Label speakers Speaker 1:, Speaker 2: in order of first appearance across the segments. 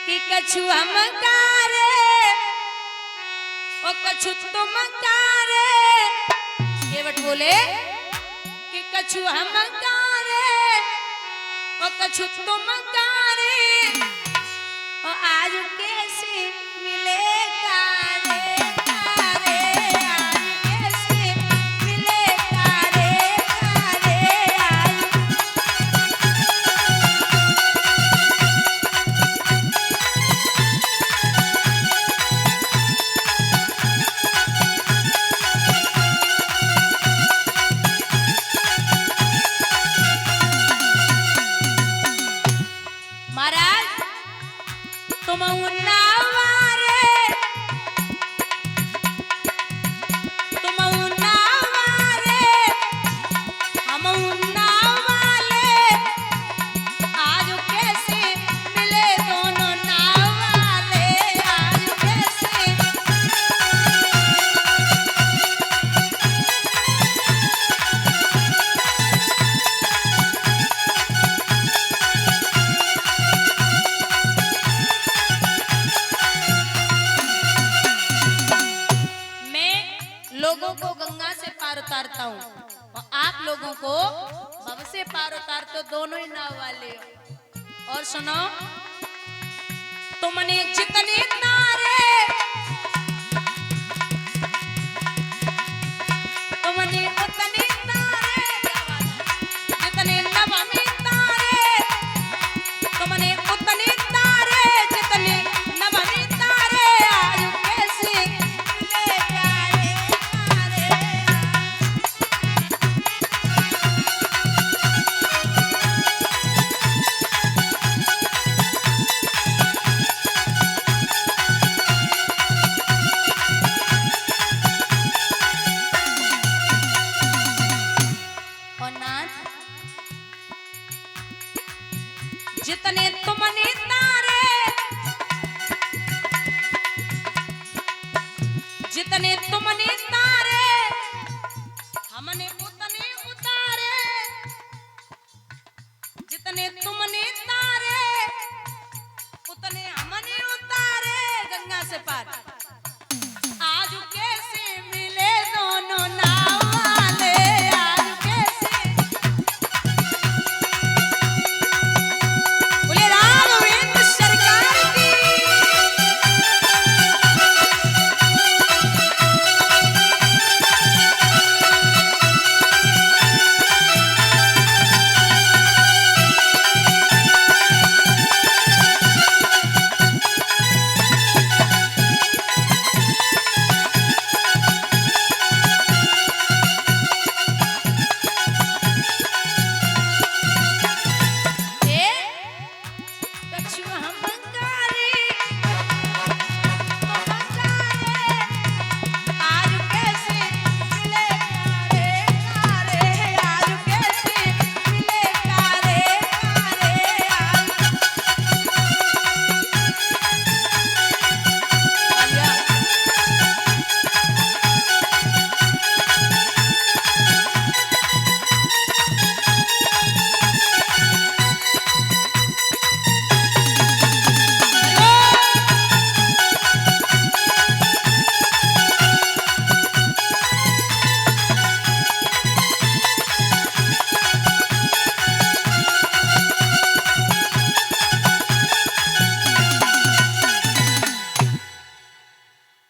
Speaker 1: कि कछु हम कारे ओ कछु तुम कारे। केवट बोले कि कछु हम कारे ओ कछु तुम कारे ओ आज कैसे मिले कारे कारे आज कैसे मिले कारे कारे आज। महाराज तुम उन्नावारे तुम उन्नावारे हम उन्नावाले आज कैसे मिले दोनों नावाले आज कैसे। लोगों को गंगा से पार उतारता हूँ और आप लोगों को भव से पार उतारते हो, दोनों ही नाव वाले हो। और सुनो तुमने जितने तारे तुमने उतने तारे जितने नभ में तारे तुमने उतने तारे जितने नभ में तारे आज कैसे मिले प्यारे जितने तुमने तारे जितने तुमने तारे हमने उतने उतारे जितने तुमने तारे उतने हमने उतारे गंगा से पार आज कैसे मिले दोनों नाव वाले आज कैसे।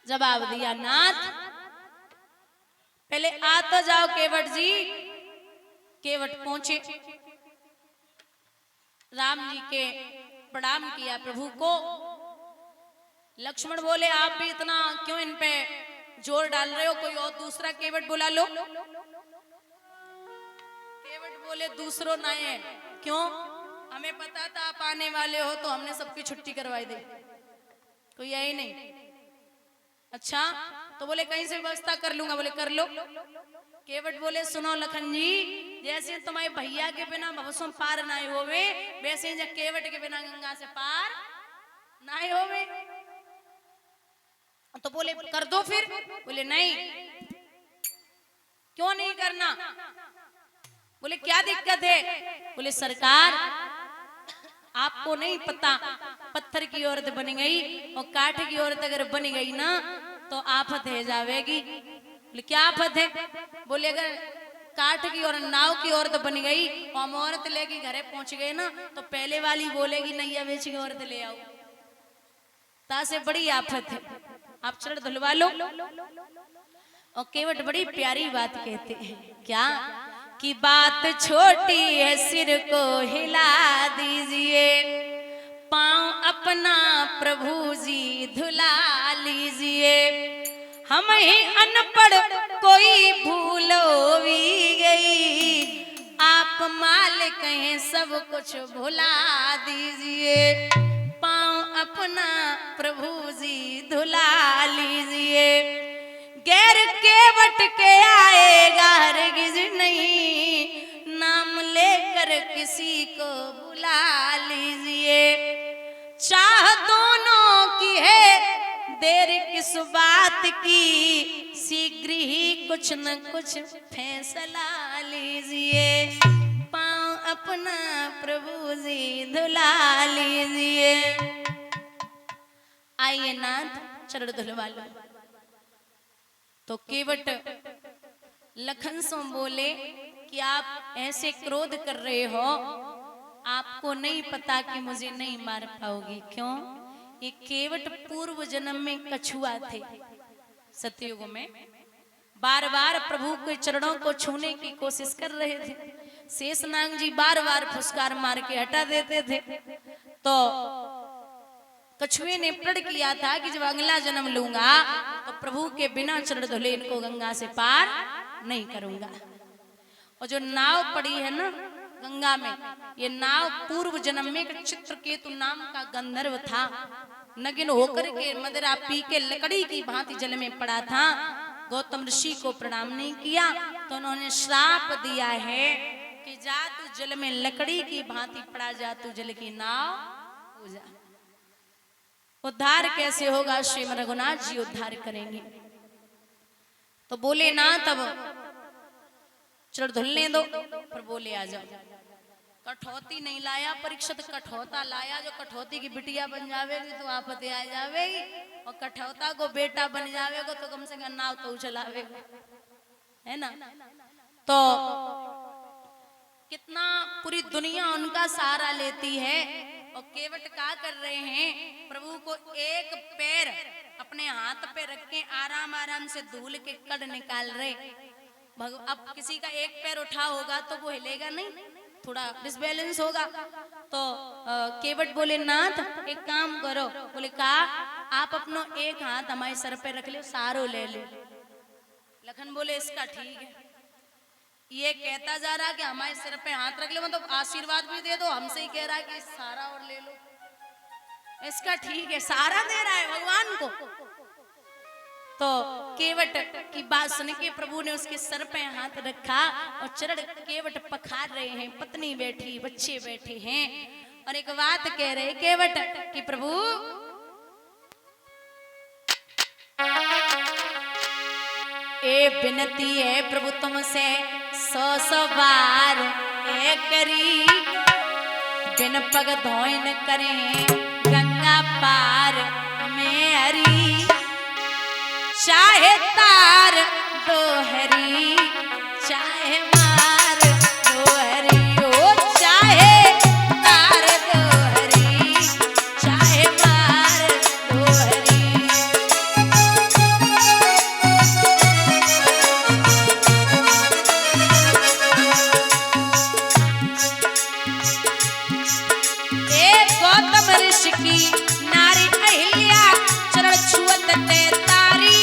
Speaker 1: जवाब दिया नाथ पहले आ तो जाओ केवट जी। केवट पहुंचे राम जी के प्रणाम किया प्रभु को। लक्ष्मण बोले आप भी इतना क्यों इन पे जोर डाल रहे हो, कोई और दूसरा केवट बुला लो। केवट बोले दूसरो नहीं है, क्यों हमें पता था आप आने वाले हो तो हमने सबकी छुट्टी करवाई दी, कोई यही नहीं। अच्छा तो बोले कहीं से व्यवस्था कर लूंगा, बोले कर लो। केवट बोले सुनो लखन जी, जैसे तुम्हारे भैया के बिना भवसों पार ना होवे वैसे जब केवट के बिना गंगा से पार ना होवे। तो बोले कर दो फिर, बोले नहीं। क्यों नहीं करना, बोले क्या दिक्कत है, बोले सरकार आपको नहीं पता पत्थर की औरत बन गई और काठ की औरत अगर बन गई ना तो आफत है जावेगी। बोले क्या आफत है? बोले अगर काठ की और नाव की औरत बन गई और हम औरत लेके घरे पहुंच गए ना तो पहले वाली बोलेगी नैया बेच के औरत ले आओ। तासे बड़ी आफत है। आप चरण धुलवा लो। और केवट बड़ी प्यारी बात कहते हैं क्या कि बात छोटी है सिर को हिला दीजिए, पांव अपना प्रभु जी धुला लीजिए। हम ही अनपढ़ कोई भूल भी गई, आप मालिक हैं सब कुछ भुला दीजिए। पांव अपना प्रभु जी धुला लीजिए। गैर केवट के आएगा हरगिज नहीं, नाम लेकर किसी को बुला लीजिए। चाह दोनों की है देर किस बात की, शीघ्र ही कुछ न कुछ फैसला लीजिए। पांव अपना प्रभु जी धुला लीजिए। आइए नाथ चरण धुलवा लो। तो केवट लखन से बोले कि आप ऐसे क्रोध कर रहे हो, आपको नहीं पता कि मुझे नहीं मार पाओगे। क्यों? ये केवट पूर्व जन्म में कछुआ थे। सतयुग में बार बार प्रभु के चरणों को छूने की कोशिश कर रहे थे। शेषनाग जी बार बार फुसकार मार के हटा देते थे। तो कछुए ने प्रण किया था कि जब अगला जन्म लूंगा तो प्रभु के बिना चरण धुले इनको गंगा से पार नहीं करूंगा। और जो नाव पड़ी है ना गंगा में, ये नाव पूर्व जन्म में एक चित्रकेतु नाम का गंधर्व था। नगिन होकर के मदिरा पी के लकड़ी की भांति जल में पड़ा था। गौतम ऋषि को प्रणाम नहीं किया तो उन्होंने श्राप दिया है कि जा तू जल में लकड़ी की भांति पड़ा, जा तू जल की नाव हो जा। उद्धार कैसे होगा? श्रीमद् रघुनाथ जी उद्धार करेंगे। तो बोले ना तब चरण धुलने दो, पर बोले आ जाओ। कठौती नहीं लाया परीक्षित, कठौता लाया। जो कठौती की बिटिया बन जावेगी तो आफत आ जावेगी, और कठौता को बेटा बन जावेगा तो कम से कम नाव तो चलावेगा, है ना। तो कितना पूरी दुनिया उनका सहारा लेती है। और केवट क्या कर रहे हैं? प्रभु को एक पैर अपने हाथ पे रख के आराम आराम से धूल के कड़ निकाल रहे। अब किसी का एक पैर उठा होगा तो वो हिलेगा नहीं, थोड़ा डिसबैलेंस होगा। तो केवट बोले नाथ एक काम करो। बोले कहा आप अपना एक हाथ हमारे सर पे रख ले, सारो ले ले। लखन बोले इसका ठीक है। ये कहता जा रहा कि हमारे सिर पे हाथ रख ले, मतलब आशीर्वाद भी दे दो। हमसे ही कह रहा है कि सारा और ले लो। इसका ठीक है, सारा दे रहा है भगवान को। तो केवट की बात सुन के प्रभु ने उसके सर पे हाथ रखा और चरण केवट पखार रहे हैं। पत्नी बैठी, बच्चे बैठे हैं और एक बात कह रहे केवट कि प्रभु ए विनती है प्रभु तुमसे 100 बार ए करी, बिन पग धोइन करें गंगा पार में हरी। चाहे तार दो हरी, चाहे मार दो हरी, ओ चाहे तार दो हरी, चाहे मार दो हरी। एक गौतम ऋषि की नारी अहिल्या चरण छुअत ते तारी।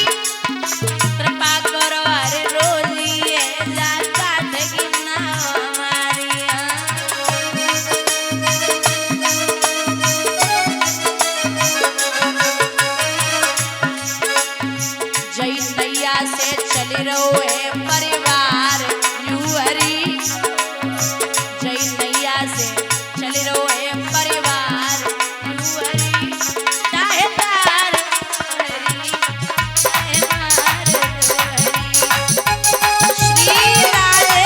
Speaker 1: कृपा करो हरे रोलिए जाता ठगिना हमारिया। जय नैया से चली रहो है परिवार यू हरी। जय नैया से चली रहो है परिवार यू हरी। चाहे तार हरी, चाहे मार दो हरी। श्री राधे।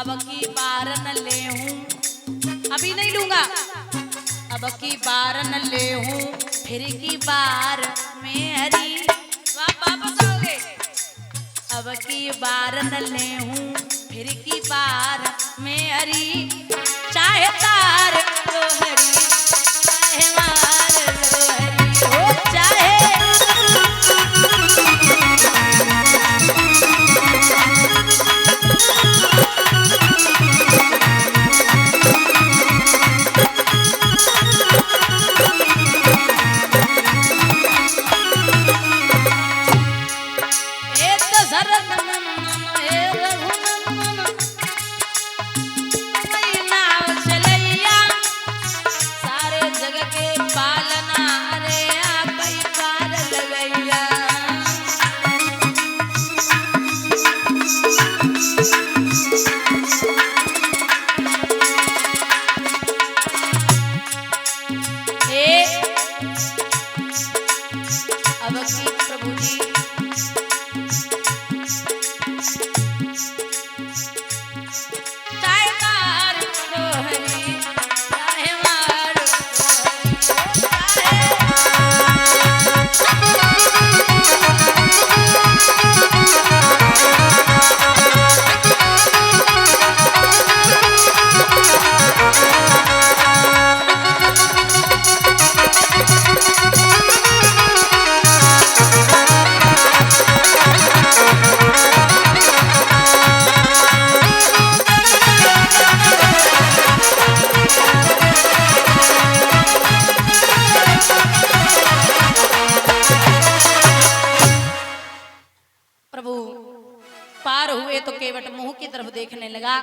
Speaker 1: अब की बार न ले हूं, अभी नहीं लूंगा, अब की बार न ले हूं, फिर की बार में हरी वापस आओगे। अब की बार न ले हूं, फिर की बार में हरी, चाहे तार लो हरी, चाहे मार लो हरी, हो चाहे तो केवट मुंह की तरफ देखने लगा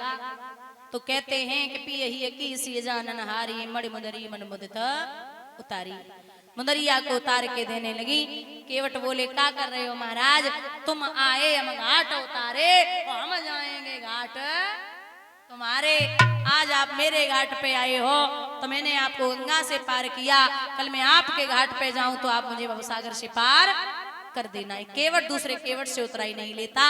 Speaker 1: तो कहते हैं कि पी यही की सी जानन हारी मणि मुदरी मन मुदित उतारी, मुदरिया को उतार के देने लगी। केवट बोले क्या कर रहे हो महाराज, तुम आए हम घाट उतारे और हम जाएंगे घाट तुम्हारे, आज आप मेरे घाट पे आए हो तो मैंने आपको गंगा से पार किया, कल मैं आपके घाट पे जाऊं तो आप मुझे भवसागर से पार कर देना है। केवट दूसरे केवट से उतराई नहीं लेता।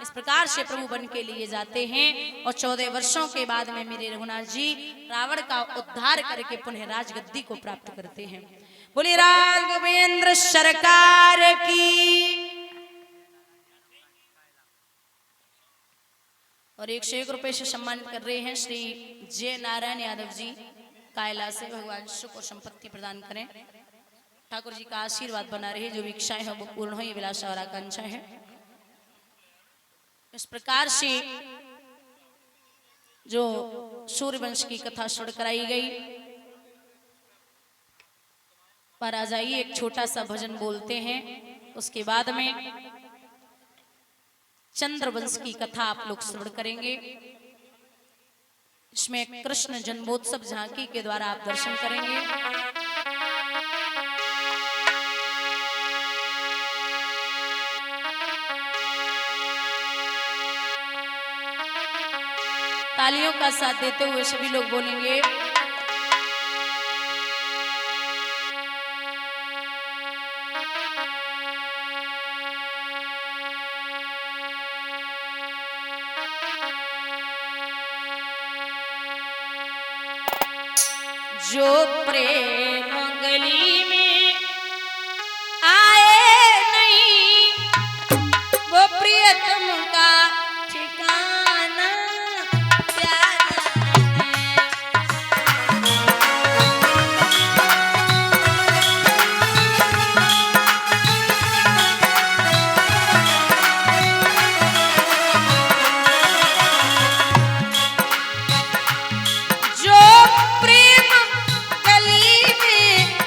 Speaker 1: इस प्रकार से प्रभु बन के लिए जाते हैं और 14 वर्षों के बाद में मेरे रघुनाथ जी रावण का उद्धार करके पुनः राजगद्दी को प्राप्त करते हैं। बोले राघवेंद्र सरकार की। और 101 रुपए से सम्मानित कर रहे हैं श्री जय नारायण यादव जी कायला से, भगवान सुख और संपत्ति प्रदान करें, ठाकुर जी का आशीर्वाद बना रहे, जो इच्छाएं हैं वो पूर्ण हो, ये विलासा और आकांक्षा है। इस प्रकार से जो सूर्यवंश की कथा सुन कराई गई, पर आ जाइए एक छोटा सा भजन बोलते हैं, उसके बाद में चंद्रवंश की कथा आप लोग श्रवण करेंगे। इसमें कृष्ण जन्मोत्सव झांकी के द्वारा आप दर्शन करेंगे। तालियों का साथ देते हुए सभी लोग बोलेंगे जो प्रेम गली में आए नहीं वो प्रियतम का ठिकाना क्या जो प्रेम गली में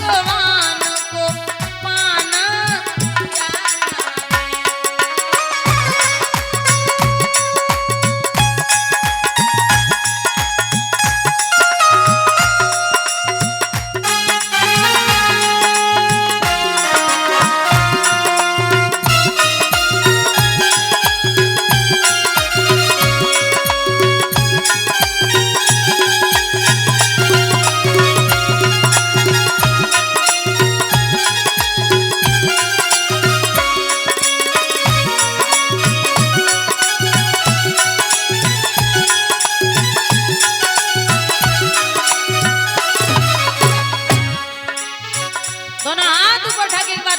Speaker 1: भगवान को पाना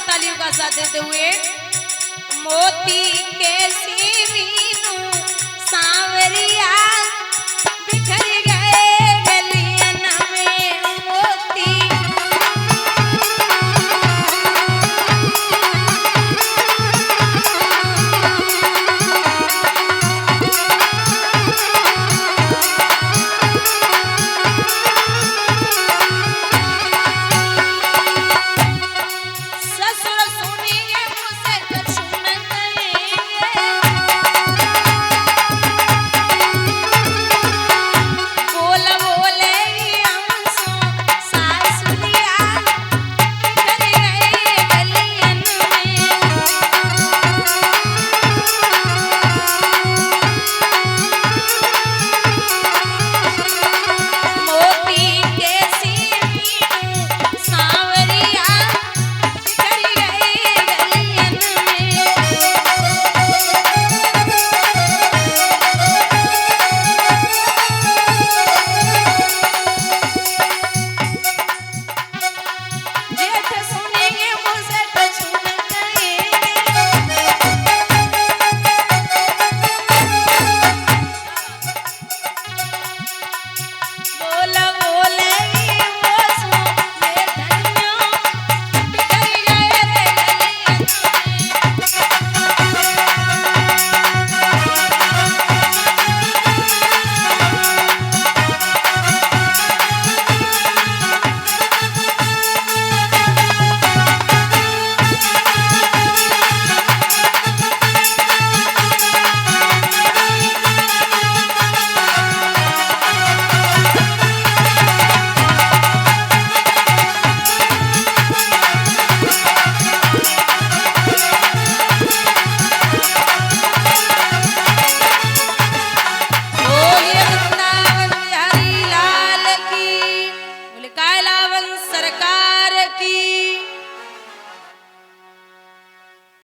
Speaker 1: तालियों का साथ देते हुए मोती के सी मीनू सांवरिया बिखरे